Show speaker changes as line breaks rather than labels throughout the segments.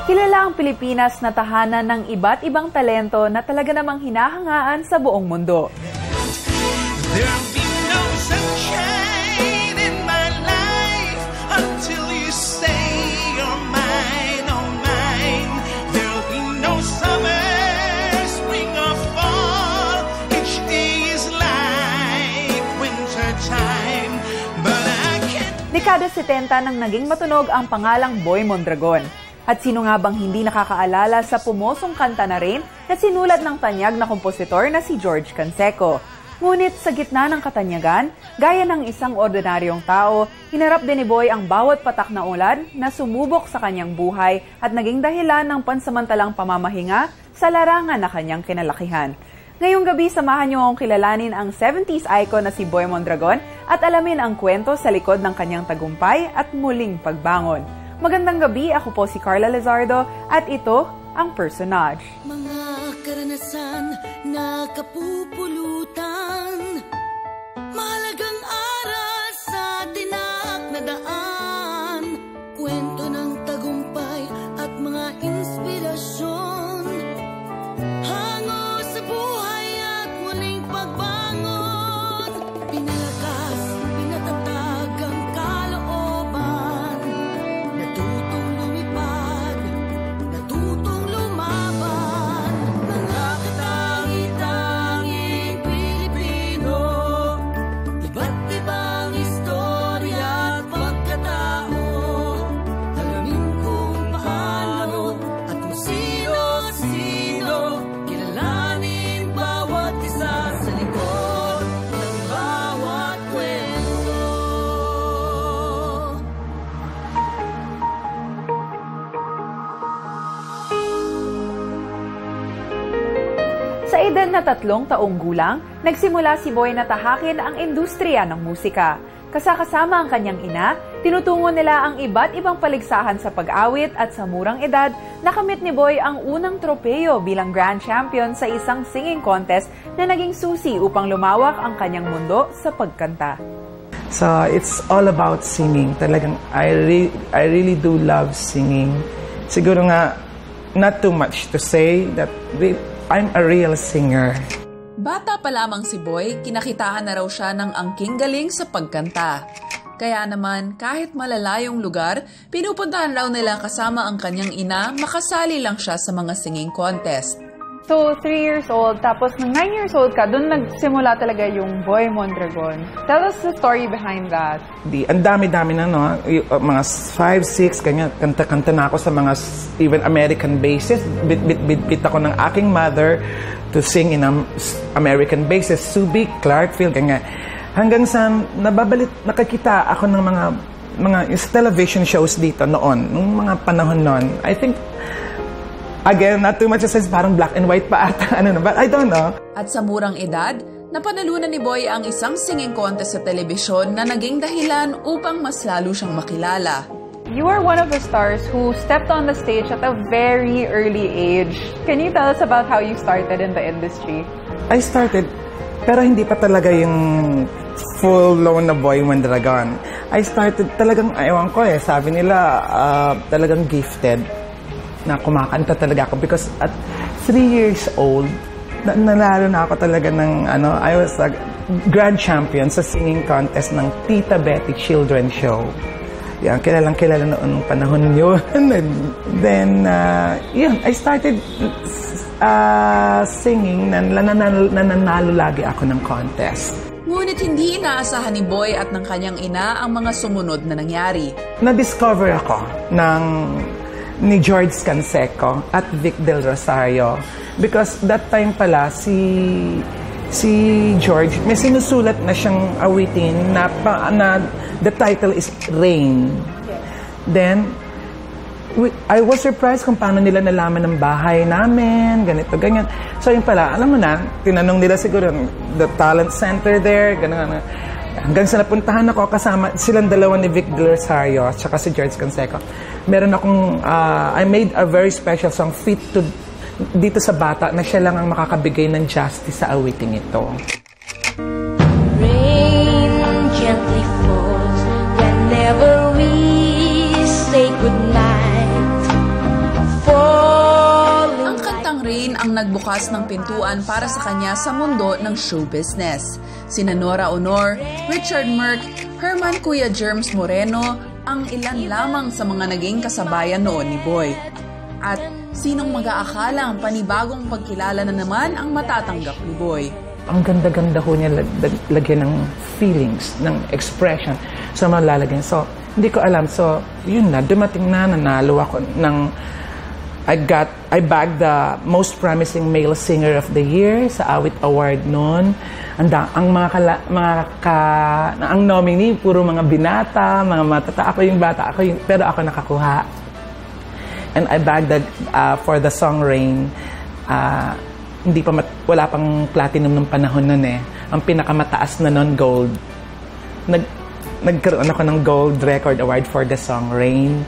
Kilala ang Pilipinas na tahanan ng iba't ibang talento na talaga namang hinahangaan sa buong mundo.
There'll be no sunshine in my life until you say you're mine, oh mine. There'll be no summer, spring or fall. Each day is like winter time, but I can't...
Dekada 70 nang naging matunog ang pangalang Boy Mondragon. At sino nga bang hindi nakakaalala sa pumosong kanta na Rain na sinulat ng tanyag na kompositor na si George Canseco. Ngunit sa gitna ng katanyagan, gaya ng isang ordinaryong tao, hinarap din ni Boy ang bawat patak na ulan na sumubok sa kanyang buhay at naging dahilan ng pansamantalang pamamahinga sa larangan na kanyang kinalakihan. Ngayong gabi, samahan niyo akong kilalanin ang 70s icon na si Boy Mondragon at alamin ang kwento sa likod ng kanyang tagumpay at muling pagbangon. Magandang gabi, ako po si Carla Lizardo at ito ang Personage.
Mga karanasan na kapupulutan, mahalagang aral sa tinak na daan, kwento ng tagumpay at mga inspirasyon, hango sa buhay at muling pagbangon, pinalakas, pinatatag ang kalooban, natutong lumipad, natutong lumaban, mga katangi-tanging Pilipino, iba't ibang istorya at pagkatao, alamin kung paano at kung sino-sino, kilalanin bawat isa sa likod ng bawat kwento.
Sa edad na 3 taong gulang, nagsimula si Boy na tahakin ang industriya ng musika. Kasakasama ang kanyang ina, tinutungo nila ang iba't ibang paligsahan sa pag-awit at sa murang edad, nakamit ni Boy ang unang tropeyo bilang Grand Champion sa isang singing contest na naging susi upang lumawak ang kanyang mundo sa pagkanta.
So it's all about singing. Talagang I really do love singing. Siguro nga not too much to say that I'm a real singer.
Bata pa lamang si Boy, kinakitaan na raw siya ng angking galing sa pagkanta. Kaya naman, kahit malalayong lugar, pinupuntahan raw nila kasama ang kanyang ina, makasali lang siya sa mga singing contest.
So, 3 years old, tapos nung 9 years old ka, doon nagsimula talaga yung Boy Mondragon. Tell us the story behind that.
Ang dami-dami na, no? Mga 5, 6, ganyan. Kanta-kanta na ako sa mga even American bases. Bit ako ng aking mother to sing in American bases. Subic, Clarkfield, ganyan. Hanggang sa nakakita ako ng mga television shows dito noon, nung mga panahon noon. I think, again, not too much as parang black and white pa ata, but I don't know.
At sa murang edad, napanalunan ni Boy ang isang singing contest sa telebisyon na naging dahilan upang mas lalo siyang makilala.
You are one of the stars who stepped on the stage at a very early age. Can you tell us about how you started in the industry?
I started, pero hindi pa talaga yung full-blown na Boy Mondragon. I started talagang, ewan ko sabi nila talagang gifted na kumakanta talaga ako because at 3 years old, nanalo na ako talaga ng, I was a grand champion sa singing contest ng Tita Betty Children's Show. Yan, kilalang-kilala noong panahon yun. Then, I started singing na nananalo lagi ako ng contest.
Ngunit hindi inaasahan ni Boy at ng kanyang ina ang mga sumunod na nangyari.
Na-discover ako ni George Canseco at Vic Del Rosario because that time pala si George may sinusulat na siyang awitin na the title is Rain. Then I was surprised kung paano nila nalaman ng bahay namin, ganito, ganyan. So yun pala, alam mo na, tinanong nila siguro the talent center there, ganun. Hanggang sa napuntahan ako kasama silang dalawa ni Vic Del Rosario at saka si George Canseco. Meron akong, I made a very special song fit to dito sa bata na siya lang ang makakabigay ng justice sa awiting ito.
Rain gently falls whenever we say goodnight.
nagbukas ng pintuan para sa kanya sa mundo ng show business. Sina Nora Honor, Richard Merck, Herman Kuya Germs Moreno ang ilan lamang sa mga naging kasabayan noon ni Boy. At sinong mag-aakalang panibagong pagkilala na naman ang matatanggap ni Boy?
Ang ganda-ganda ho niya lagyan ng feelings, ng expression sa mga lalagyan. So, hindi ko alam. So, yun na, dumating na, nanalo ako ng, I bagged the most promising male singer of the year sa Awit Award noon. Ang nominee, puro mga binata, mga matata. Ako yung bata, pero ako nakakuha. And I bagged for the song Rain. Wala pang platinum ng panahon nun eh. Ang pinakamataas na nun, gold. Nagkaroon ako ng gold record award for the song Rain.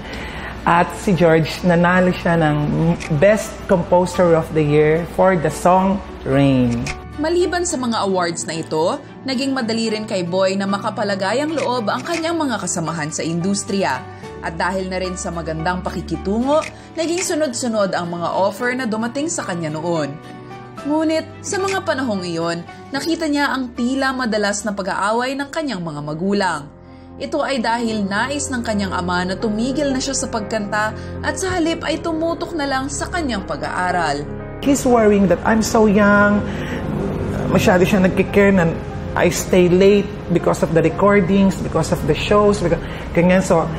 At si George, nanalo siya ng Best Composer of the Year for the song Rain.
Maliban sa mga awards na ito, naging madali rin kay Boy na makapalagay ang loob ang kanyang mga kasamahan sa industriya. At dahil na rin sa magandang pakikitungo, naging sunod-sunod ang mga offer na dumating sa kanya noon. Ngunit sa mga panahong iyon, nakita niya ang tila madalas na pag-aaway ng kanyang mga magulang. Ito ay dahil nais ng kanyang ama na tumigil na siya sa pagkanta at sa halip ay tumutok na lang sa kanyang pag-aaral.
He's worrying that I'm so young, masyado siya nagkikare na I stay late because of the recordings, because of the shows, ganyan. So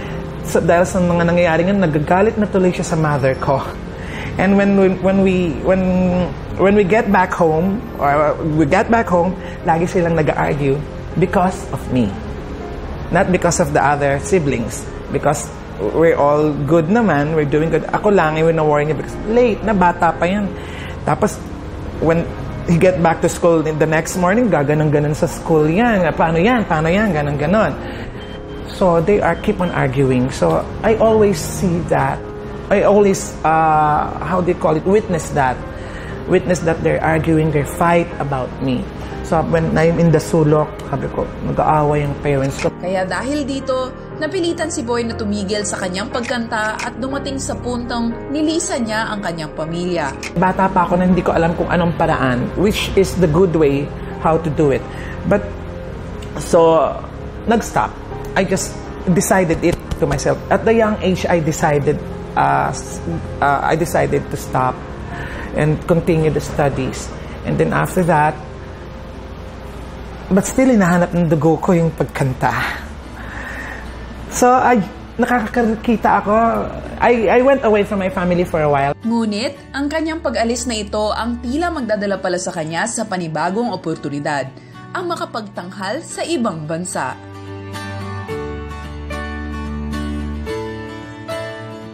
dahil sa mga nangyayari nga, nagagalit na tuloy siya sa mother ko. And when we get back home, lagi silang nag-argue because of me. Not because of the other siblings. Because we're all good naman, we're doing good. Ako lang, yung na-worry niya because late, na bata pa yan. Tapos, when he get back to school in the next morning, gaganon-ganon sa school yan. Paano yan, ganon-ganon. So, they keep on arguing. So, I always see that. I always, witness that. Witness that they're arguing, they fight about me. So, when I'm in the sulok, sabi ko, nag-aaway ang parents ko.
Kaya dahil dito, napilitan si Boy na tumigil sa kanyang pagkanta at dumating sa puntong nilisan niya ang kanyang pamilya.
Bata pa ako na hindi ko alam kung anong paraan, which is the good way how to do it. But, so, nag-stop. I just decided it to myself. At the young age, I decided to stop and continue the studies. And then after that, but still hinahanap ng dugo ko yung pagkanta. So, nakakakita ako. I went away from my family for a while.
Ngunit, ang kanyang pag-alis na ito ang tila magdadala pala sa kanya sa panibagong oportunidad, ang makapagtanghal sa ibang bansa.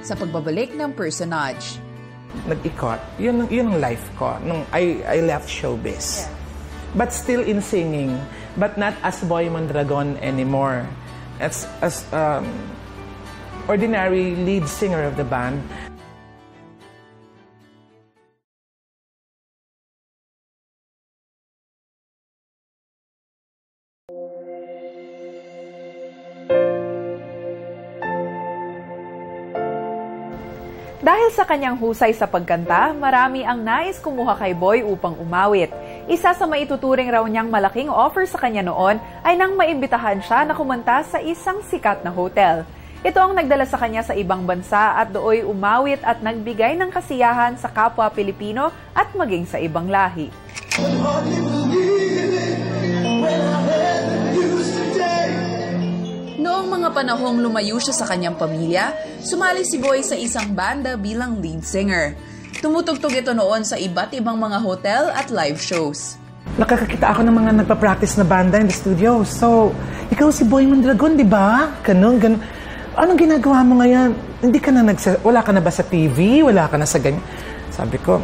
Sa pagbabalik ng personage.
Nag-ikot. Yun ang life ko nung I left showbiz. Yeah. But still in singing, but not as Boy Mondragon anymore. As ordinary lead singer of the band.
Dahil sa kanyang husay sa pagkanta, marami ang nais kumuha kay Boy upang umawit. Isa sa maituturing raw niyang malaking offer sa kanya noon ay nang maimbitahan siya na kumanta sa isang sikat na hotel. Ito ang nagdala sa kanya sa ibang bansa at dooy umawit at nagbigay ng kasiyahan sa kapwa Pilipino at maging sa ibang lahi.
Noong mga panahong lumayo siya sa kanyang pamilya, sumali si Boy sa isang banda bilang lead singer. Tumutugtog ito noon sa iba't ibang mga hotel at live shows.
Nakakakita ako ng mga nagpa-practice na banda in the studio. So, ikaw si Boy Mondragon, di ba? Ganon. Anong ginagawa mo ngayon? Wala ka na ba sa TV? Wala ka na sa ganyan? Sabi ko,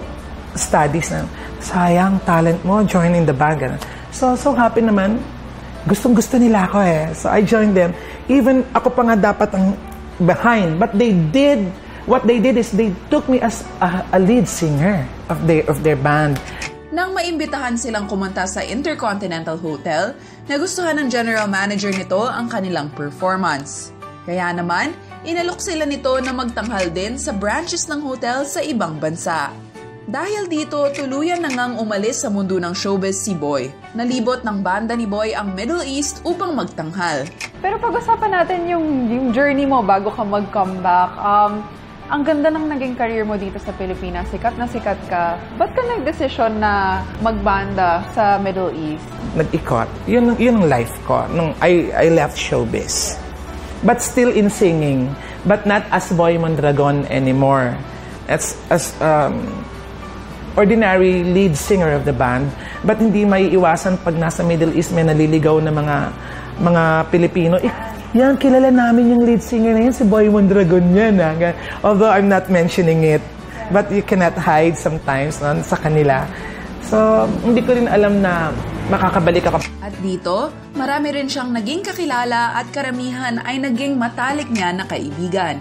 studies na. Sayang, talent mo, join in the band. Ganon. So happy naman. Gustong-gusto nila ako eh. So I joined them. Even ako pa nga dapat ang behind. But what they did is they took me as a lead singer of their band.
Nang maimbitahan silang kumanta sa Intercontinental Hotel, nagustuhan ng general manager nito ang kanilang performance. Kaya naman, inalok sila nito na magtanghal din sa branches ng hotel sa ibang bansa. Dahil dito, tuluyan na ngang umalis sa mundo ng showbiz si Boy. Nalibot ng banda ni Boy ang Middle East upang magtanghal.
Pero pag-usapan natin yung journey mo bago ka mag-comeback. Ang ganda ng naging career mo dito sa Pilipinas. Sikat na sikat ka. Ba't ka nag-desisyon na magbanda sa Middle East?
Nag-ikot. Yun ang life ko nung I left showbiz. But still in singing, but not as Boy Mondragon anymore. As ordinary lead singer of the band, but hindi may iwasan pag nasa Middle East may naliligaw na mga Pilipino. Yan, kilala namin yung lead singer na yan, si Boy Mondragon yan. Although I'm not mentioning it, but you cannot hide sometimes sa kanila. So, hindi ko rin alam na makakabalik ako.
At dito, marami rin siyang naging kakilala at karamihan ay naging matalik niya na kaibigan.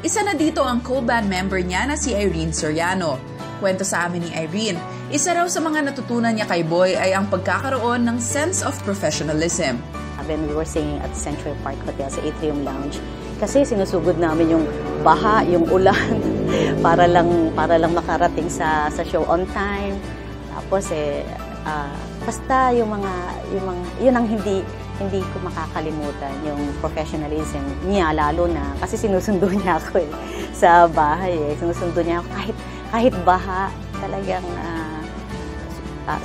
Isa na dito ang co-band member niya na si Irene Soriano. Kwento sa amin ni Irene, isa raw sa mga natutunan niya kay Boy ay ang pagkakaroon ng sense of professionalism.
When we were singing at Central Park Hotel sa Atrium Lounge, kasi sinusugod namin yung baha, yung ulan, para lang makarating sa show on time. Tapos basta yun ang hindi ko makakalimutan, yung professionalism niya, lalo na kasi sinusundo niya ako sa bahay. Sinusundo niya ako kahit baha, talagang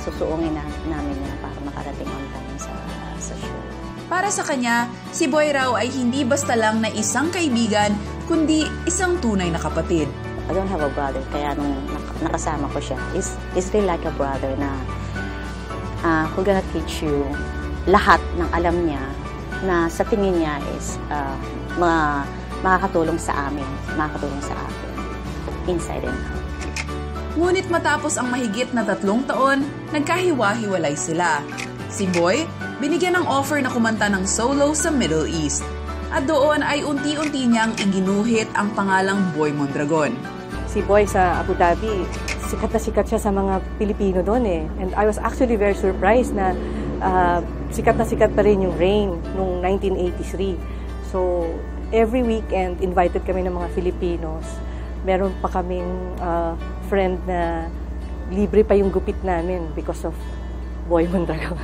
susuungin namin niya para makarating on time sa show.
Para sa kanya, si Boy raw ay hindi basta lang na isang kaibigan, kundi isang tunay na kapatid.
I don't have a brother, kaya nung nakasama ko siya, is really like a brother na who gonna teach you lahat ng alam niya na sa tingin niya is makakatulong sa amin, makakatulong sa akin, inside and out.
Ngunit matapos ang mahigit na 3 taon, nagkahiwa-hiwalay sila. Si Boy, binigyan ng offer na kumanta ng solo sa Middle East. At doon ay unti-unti niyang iginuhit ang pangalang Boy Mondragon.
Si Boy sa Abu Dhabi, sikat na sikat siya sa mga Pilipino doon eh. And I was actually very surprised na sikat na sikat pa rin yung Rain noong 1983. So, every weekend, invited kami ng mga Filipinos. Meron pa kaming friend na libre pa yung gupit namin because of Boy Mondragon.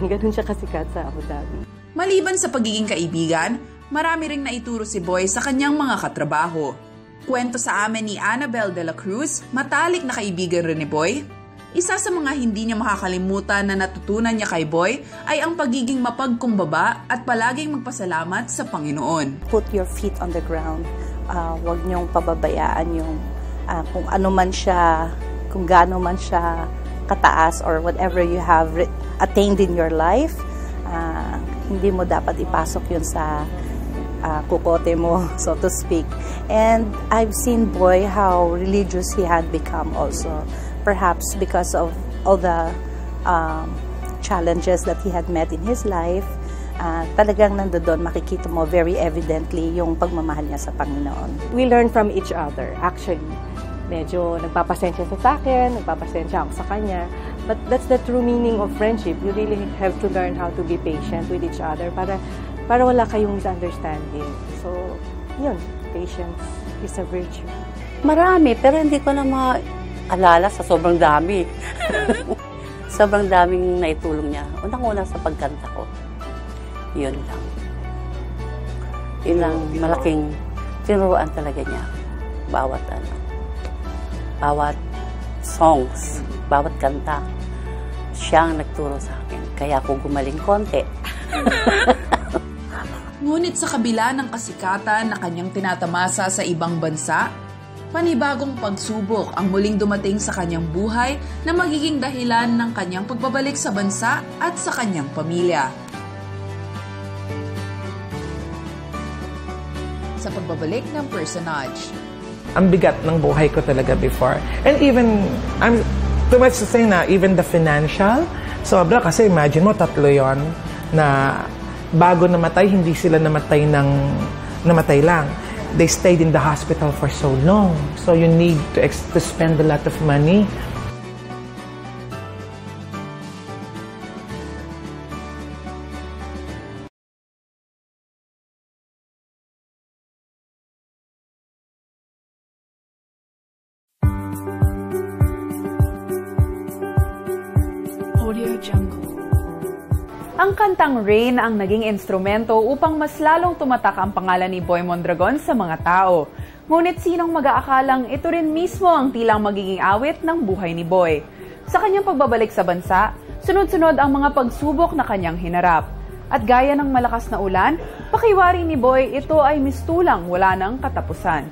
Ganun siya kasikat sa Abu Dhabi.
Maliban sa pagiging kaibigan, marami ring naituro si Boy sa kanyang mga katrabaho. Kwento sa amin ni Annabel de la Cruz, matalik na kaibigan rin ni Boy. Isa sa mga hindi niya makakalimutan na natutunan niya kay Boy ay ang pagiging mapagkumbaba at palaging magpasalamat sa Panginoon.
Put your feet on the ground. Huwag niyong pababayaan yung kung ano man siya, kung gaano man siya kataas or whatever you have attained in your life, hindi mo dapat ipasok yun sa kukote mo, so to speak. And I've seen Boy how religious he had become also, perhaps because of all the challenges that he had met in his life. Talagang nandoon makikita mo very evidently yung pagmamahal niya sa Panginoon.
We learn from each other, actually. Medyo nagpapasensya siya sa akin, nagpapasensya ako sa kanya. But that's the true meaning of friendship. You really have to learn how to be patient with each other para wala kayong misunderstanding. So, yun, patience is a virtue.
Marami, pero hindi ko na maalala sa sobrang dami. Sobrang daming naitulong niya. Unang-una sa pagkanta ko. Yun lang. Yun lang, malaking tinuruan talaga niya. Bawat songs, bawat kanta, siya ang nagturo sa akin. Kaya ako gumaling konti.
Ngunit sa kabila ng kasikatan na kanyang tinatamasa sa ibang bansa, panibagong pagsubok ang muling dumating sa kanyang buhay na magiging dahilan ng kanyang pagbabalik sa bansa at sa kanyang pamilya. Sa pagbabalik ng personage.
Ang bigat ng buhay ko talaga before. And even, I'm too much to say na, even the financial, sobra kasi imagine mo, 3 yon na bago namatay, hindi sila namatay lang. They stayed in the hospital for so long. So you need to spend a lot of money.
Ang kantang Rain ang naging instrumento upang mas lalong tumatak ang pangalan ni Boy Mondragon sa mga tao. Ngunit sinong mag-aakalang ito rin mismo ang tilang magiging awit ng buhay ni Boy. Sa kanyang pagbabalik sa bansa, sunod-sunod ang mga pagsubok na kanyang hinarap. At gaya ng malakas na ulan, pakiwari ni Boy, ito ay mistulang wala ng katapusan.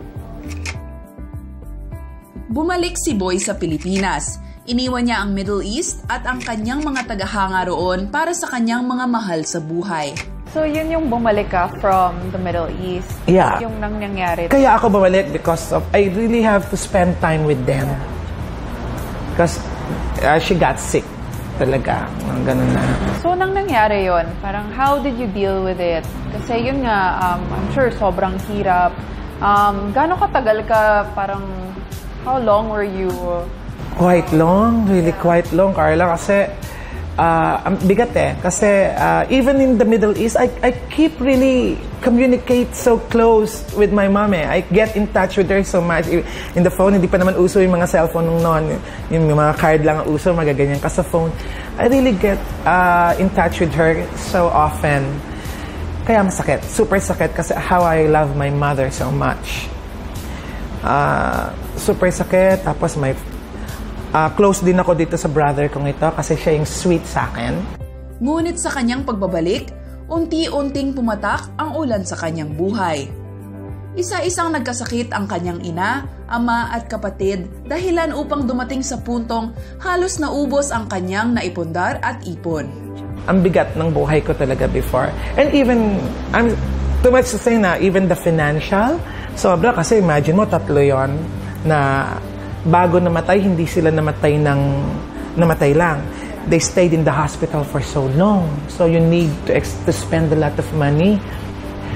Bumalik si Boy sa Pilipinas. Iniwan niya ang Middle East at ang kanyang mga tagahanga roon para sa kanyang mga mahal sa buhay.
So yun yung bumalik ka from the Middle East?
Yeah.
Yung nangyari?
Kaya ako bumalik because of, I really have to spend time with them. Because she got sick talaga. Ganun na.
So nang nangyari yon, parang how did you deal with it? Kasi yun nga, I'm sure sobrang hirap. Gaano katagal ka, parang how long were you?
Quite long, really quite long, Carla, kasi ang bigat eh. Kasi even in the Middle East, I keep really communicate so close with my mom eh. I get in touch with her so much. In the phone, hindi pa naman uso yung mga cellphone nung noon. Yung mga card lang ang uso, magaganyan ka sa phone. I really get in touch with her so often. Kaya masakit, super sakit kasi how I love my mother so much. Super sakit, tapos may close din ako dito sa brother kong ito kasi siya yung sweet sa akin.
Ngunit sa kanyang pagbabalik, unti-unting pumatak ang ulan sa kanyang buhay. Isa-isang nagkasakit ang kanyang ina, ama at kapatid dahilan upang dumating sa puntong halos naubos ang kanyang naipundar at ipon.
Ang bigat ng buhay ko talaga before. And even, I'm too much to say na, even the financial, sobra kasi imagine mo, 3 yon na bago namatay, hindi sila namatay lang. They stayed in the hospital for so long. So you need to spend a lot of money.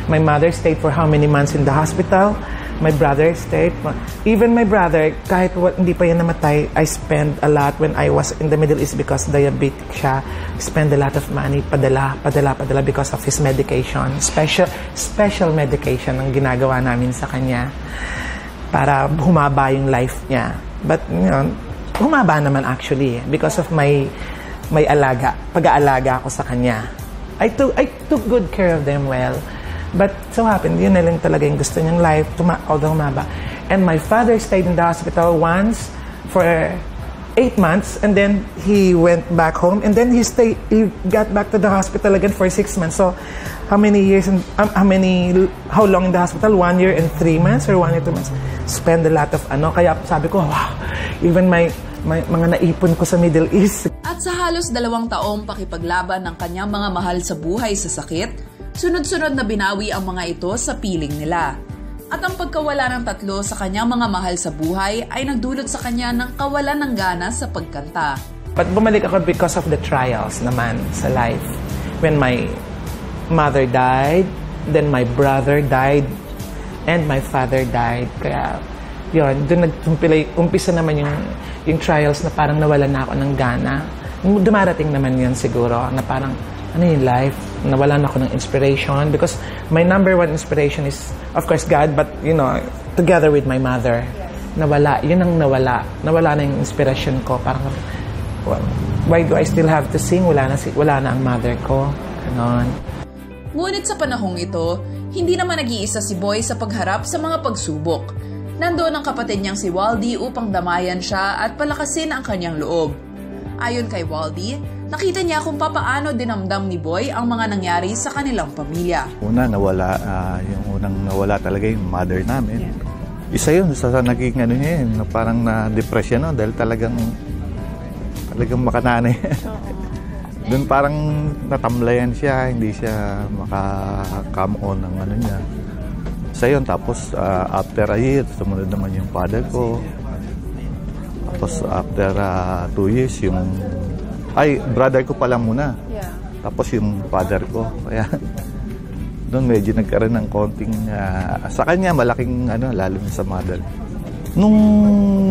My mother stayed for how many months in the hospital? My brother stayed. Even my brother, kahit hindi pa yan namatay, I spent a lot when I was in the Middle East because diabetic siya. Spend a lot of money, padala because of his medication. Special medication ang ginagawa namin sa kanya para humaba yung life niya. But, you know, humaba naman actually because of my pag-aalaga ko sa kanya. I took good care of them well. But so happened, yun na lang talaga yung gusto niyang life, although humaba. And my father stayed in the hospital once for 8 months, and then he went back home, and then he got back to the hospital again for 6 months. So, how long in the hospital? 1 year and 3 months or 1 year 2 months? Spend a lot of kaya sabi ko, wow, even my mga naipon ko sa Middle East.
At sa halos 2 taong pakipaglaban ng kanyang mga mahal sa buhay sa sakit, sunod-sunod na binawi ang mga ito sa piling nila. At ang pagkawala ng 3 sa kanyang mga mahal sa buhay ay nagdulot sa kanya ng kawalan ng gana sa pagkanta.
But bumalik ako because of the trials naman sa life. When my mother died, then my brother died, and my father died. Kaya yun, doon umpisa naman yung trials na parang nawalan na ako ng gana. Dumarating naman yun siguro na parang ano yung life, nawalan ako ng inspiration because my number 1 inspiration is of course God, but you know, together with my mother. Nawala, yun ang nawala na yung inspiration ko. Parang well, why do I still have to sing? Wala na ang mother ko. Ganon.
Ngunit sa panahong ito, hindi naman nag-iisa si Boy sa pagharap sa mga pagsubok. Nandoon ang kapatid niyang si Waldy upang damayan siya at palakasin ang kanyang loob. Ayon kay Waldy, nakita niya kung papaano dinamdam ni Boy ang mga nangyari sa kanilang pamilya.
Yung unang nawala talaga yung mother namin. Isa yun sa naging na parang na-depress siya dahil talagang makananay. Doon parang natamlayan siya, hindi siya maka-come on ng niya. Isa yun, tapos after a year, sumunod naman yung father ko. Tapos after 2 years, brother ko pala muna.
Yeah.
Tapos yung father ko. Kaya doon medyo nagkaroon ng konting, sa kanya malaking lalo sa mother. Nung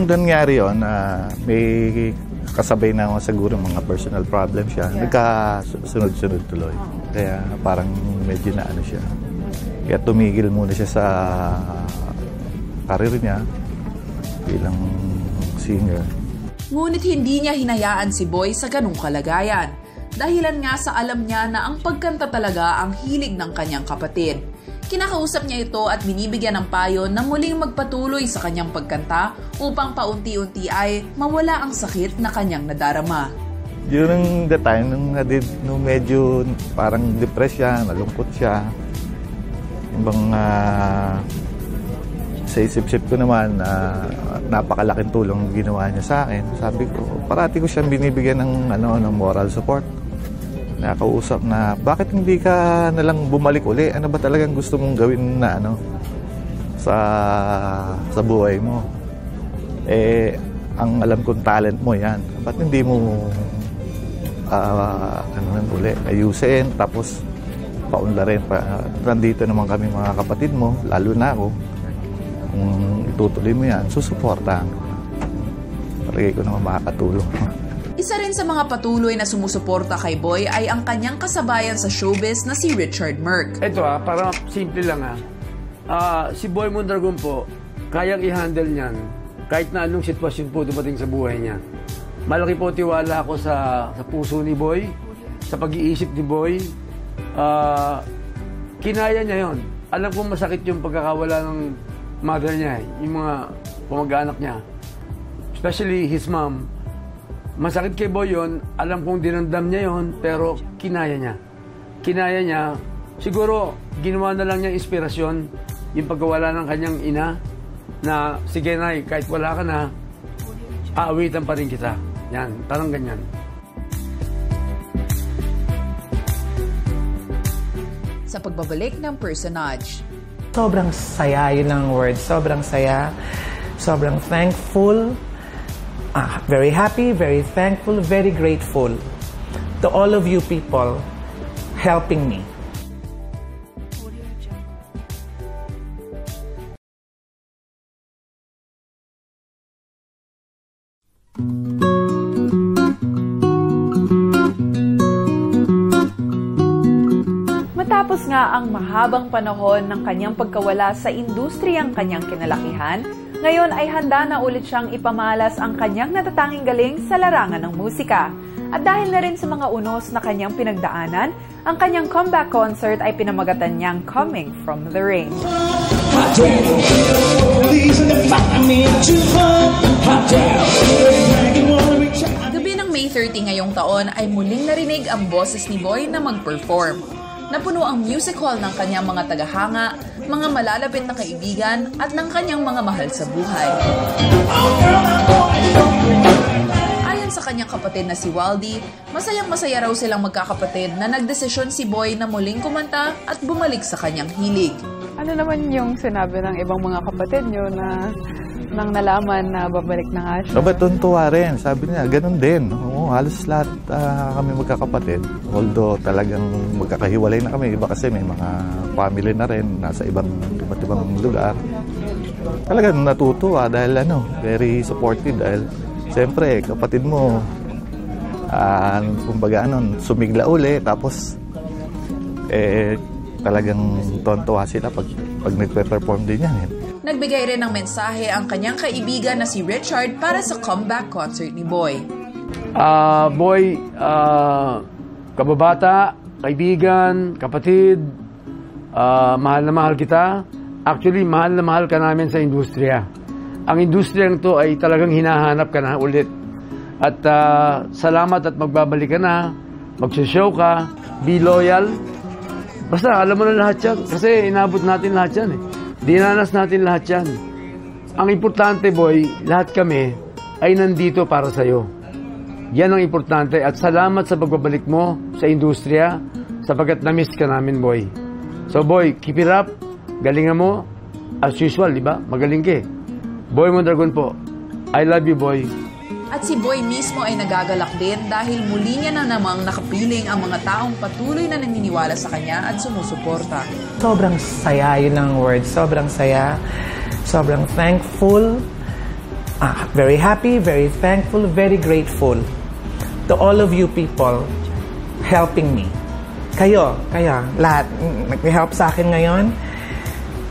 nangyari yun, may kasabay na siguro mga personal problem siya. Yeah. Nagkasunod-sunod tuloy. Kaya parang medyo na siya. Kaya tumigil muna siya sa karir niya bilang singer.
Ngunit hindi niya hinayaan si Boy sa ganung kalagayan. Dahilan nga sa alam niya na ang pagkanta talaga ang hilig ng kanyang kapatid. Kinakausap niya ito at binibigyan ng payo na muling magpatuloy sa kanyang pagkanta upang paunti-unti ay mawala ang sakit na kanyang nadarama.
During the time, nung medyo parang depressed siya, nalungkot siya, sa isip-isip ko naman napakalaking tulong ginawa niya sa akin. Sabi ko, parati ko siyang binibigyan ng moral support. Nakausap na, bakit hindi ka nalang bumalik uli? Ano ba talagang gusto mong gawin na sa buhay mo? Ang alam kong talent mo yan. Ba't hindi mo uli, ayusin, tapos paunlarin pa. Nandito naman kami mga kapatid mo, lalo na ako. Kung itutuloy mo yan, susuportahan. Paragay ko naman makakatulong.
Isa rin sa mga patuloy na sumusuporta kay Boy ay ang kanyang kasabayan sa showbiz na si Richard Merck.
Ito para simple lang si Boy Mondragon po, kayang i-handle niyan kahit na anong sitwasyon po dumating sa buhay niya. Malaki po tiwala ako sa puso ni Boy, sa pag-iisip ni Boy. Kinaya niya yon. Alam kong masakit yung pagkakawala ng mother niya, yung mga pamag-anak niya. Especially his mom. Masakit kay Boy yun, alam kong dinamdam niya yon, pero kinaya niya. Kinaya niya, siguro ginawa na lang niya inspirasyon yung pagkawala ng kanyang ina na, sige nay, kahit wala ka na, aawitan pa rin kita. Yan, parang ganyan.
Sa pagbabalik ng personage.
Sobrang saya, yun ang word. Sobrang saya. Sobrang thankful. Very happy, very thankful, very grateful to all of you people helping me.
Matapos nga ang mahabang panahon ng kanyang pagkawala sa industriyang kanyang kinalakihan, ngayon ay handa na ulit siyang ipamalas ang kanyang natatanging galing sa larangan ng musika. At dahil na rin sa mga unos na kanyang pinagdaanan, ang kanyang comeback concert ay pinamagatan niyang Coming from the Rain.
Gabi ng May 30 ngayong taon ay muling narinig ang boses ni Boy na mag-perform. Napuno ang music hall ng kanyang mga tagahanga, mga malalapit na kaibigan at ng kanyang mga mahal sa buhay. Ayon sa kanyang kapatid na si Waldy, masayang-masaya raw silang magkakapatid na nagdesisyon si Boy na muling kumanta at bumalik sa kanyang hilig.
Ano naman yung sinabi ng ibang mga kapatid nyo na nang nalaman na babalik na nga siya?
Aba, tuntua rin. Sabi niya, ganun din. Oo, halos lahat kami magkakapatid. Although talagang magkakahiwalay na kami. Iba kasi may mga family na rin. Nasa iba't ibang lugar. Talagang natutuwa dahil very supportive. Dahil siyempre, kapatid mo, kumbaga sumigla uli. Tapos, talagang tontuwa sila pag nagpe-perform din yan.
Nagbigay rin ng mensahe ang kanyang kaibigan na si Richard para sa comeback concert ni Boy.
Boy, kababata, kaibigan, kapatid, mahal na mahal kita. Actually, mahal na mahal ka namin sa industriya. Ang industriyang to ay talagang hinahanap ka na ulit. At salamat at magbabalik ka na, magsishow ka, be loyal. Basta, alam mo na lahat yan. Kasi inabot natin lahat yan Dinanas natin lahat yan. Ang importante, Boy, lahat kami ay nandito para sa'yo. Yan ang importante. At salamat sa pagbabalik mo sa industriya sapagkat na-miss ka namin, Boy. So, Boy, keep it up. Galingan mo. As usual, di ba? Magaling ka Boy Mondragon po. I love you, Boy.
At si Boy mismo ay nagagalak din dahil muli niya na namang nakapiling ang mga taong patuloy na naniniwala sa kanya at sumusuporta.
Sobrang saya, yun ang word. Sobrang saya. Sobrang thankful. Very happy, very thankful, very grateful to all of you people helping me. Kayo, lahat, nag-help sa akin ngayon.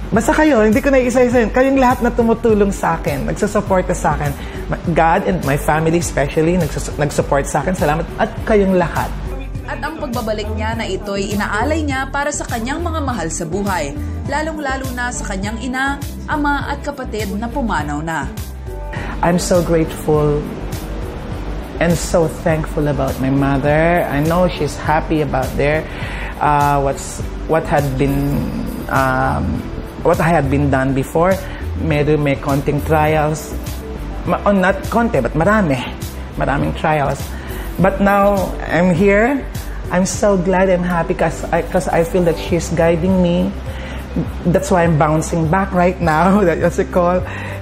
Basta kayo, hindi ko na isa-isa yun. Kayong lahat na tumutulong sa akin, nagsusuporta sa akin. God and my family especially, nagsupport sa akin. Salamat. At kayong lahat.
At ang pagbabalik niya na ito'y inaalay niya para sa kanyang mga mahal sa buhay, lalong-lalo na sa kanyang ina, ama at kapatid na pumanaw na.
I'm so grateful and so thankful about my mother. I know she's happy about what I had been done before. May konting trials. Not konti, but maraming trials. But now I'm here. I'm so glad and happy because I feel that she's guiding me. That's why I'm bouncing back right now. That's a call.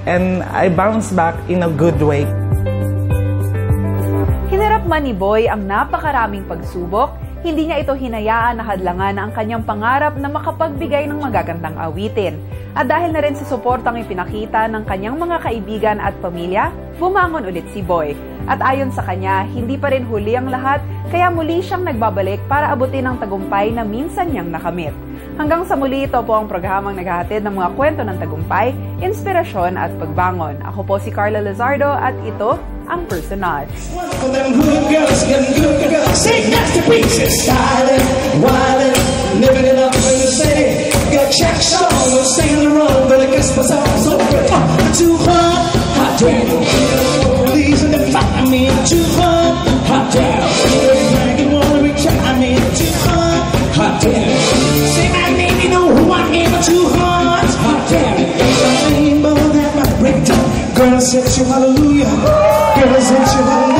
And I bounce back in a good way.
Hinarap man ni Boy ang napakaraming pagsubok, hindi niya ito hinayaan na hadlangan ang kanyang pangarap na makapagbigay ng magagandang awitin. At dahil na rin sa suportang ipinakita ng kanyang mga kaibigan at pamilya, bumangon ulit si Boy. At ayon sa kanya, hindi pa rin huli ang lahat, kaya muli siyang nagbabalik para abutin ang tagumpay na minsan niyang nakamit. Hanggang sa muli, ito po ang programang naghahatid ng mga kwento ng tagumpay, inspirasyon at pagbangon. Ako po si Carla Lizardo at ito ang Personage.
For them good girls, getting good girls, say nasty pieces, styling, wilding, living it up in the city. Got checks on, we're singing the wrong, but I guess what's up so great. Too hot damn. Police in the fight, I mean too hot damn. You wanna reach out, I mean too hot damn. Say my name, you know who I am, too hot damn. Rainbow that might break down. Girl, I said you hallelujah. Girl, I said you hallelujah.